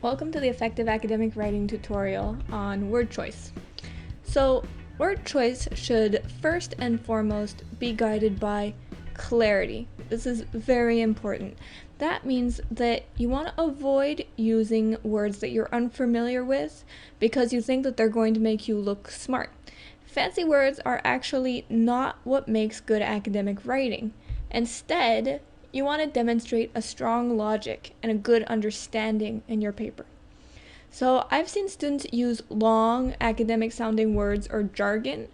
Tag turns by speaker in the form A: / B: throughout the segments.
A: Welcome to the Effective Academic Writing tutorial on word choice. So, word choice should first and foremost be guided by clarity. This is very important. That means that you want to avoid using words that you're unfamiliar with because you think that they're going to make you look smart. Fancy words are actually not what makes good academic writing. Instead, you want to demonstrate a strong logic and a good understanding in your paper. So I've seen students use long academic sounding words or jargon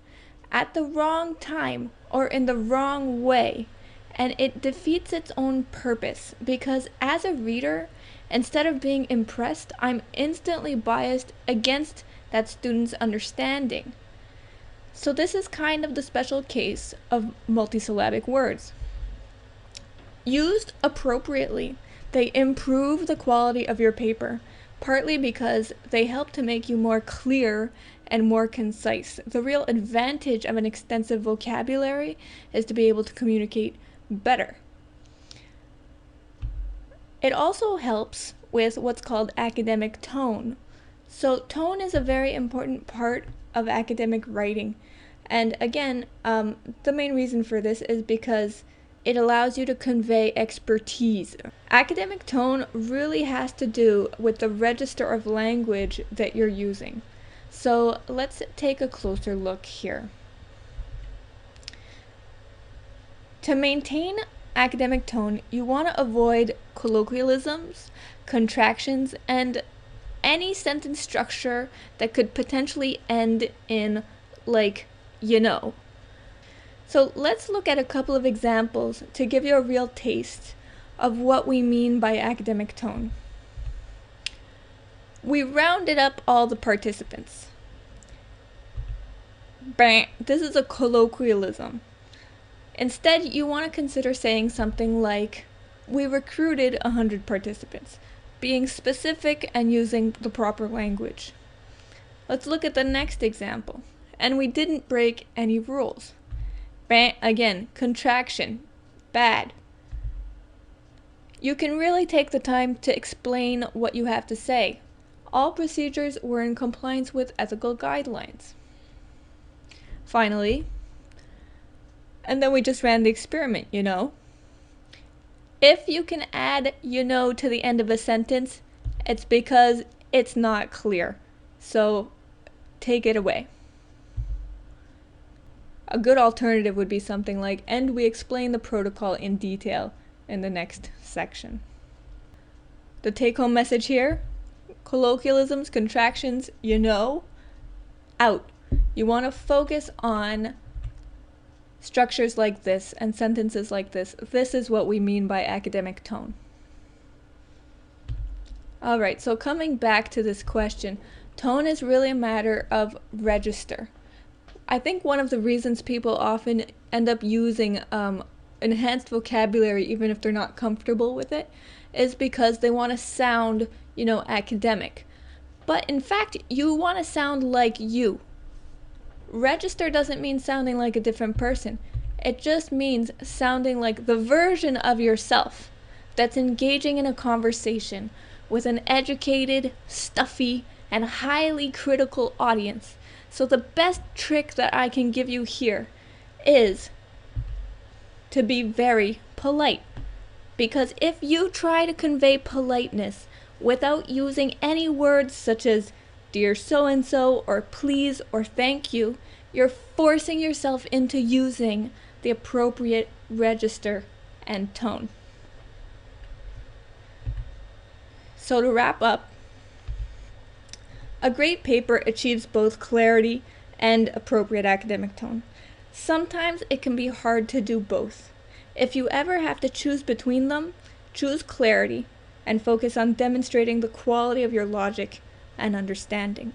A: at the wrong time or in the wrong way, and it defeats its own purpose because as a reader, instead of being impressed, I'm instantly biased against that student's understanding. So this is kind of the special case of multisyllabic words. Used appropriately, they improve the quality of your paper, partly because they help to make you more clear and more concise. The real advantage of an extensive vocabulary is to be able to communicate better. It also helps with what's called academic tone. So tone is a very important part of academic writing. And again, the main reason for this is because it allows you to convey expertise. Academic tone really has to do with the register of language that you're using. So let's take a closer look here. To maintain academic tone, you want to avoid colloquialisms, contractions, and any sentence structure that could potentially end in like, you know. So let's look at a couple of examples to give you a real taste of what we mean by academic tone. We rounded up all the participants. Bang, this is a colloquialism. Instead, you want to consider saying something like, we recruited 100 participants, being specific and using the proper language. Let's look at the next example. And we didn't break any rules. Again, contraction, bad. You can really take the time to explain what you have to say. All procedures were in compliance with ethical guidelines. Finally, and then we just ran the experiment, you know. If you can add you know to the end of a sentence, it's because it's not clear. So take it away. A good alternative would be something like, and we explain the protocol in detail in the next section. The take-home message here, colloquialisms, contractions, you know, out. You want to focus on structures like this and sentences like this. This is what we mean by academic tone. Alright, so coming back to this question, tone is really a matter of register. I think one of the reasons people often end up using enhanced vocabulary even if they're not comfortable with it is because they want to sound, academic. But in fact, you want to sound like you. Register doesn't mean sounding like a different person. It just means sounding like the version of yourself that's engaging in a conversation with an educated, stuffy, and highly critical audience. So the best trick that I can give you here is to be very polite. Because if you try to convey politeness without using any words such as dear so-and-so or please or thank you, you're forcing yourself into using the appropriate register and tone. So to wrap up, a great paper achieves both clarity and appropriate academic tone. Sometimes it can be hard to do both. If you ever have to choose between them, choose clarity and focus on demonstrating the quality of your logic and understanding.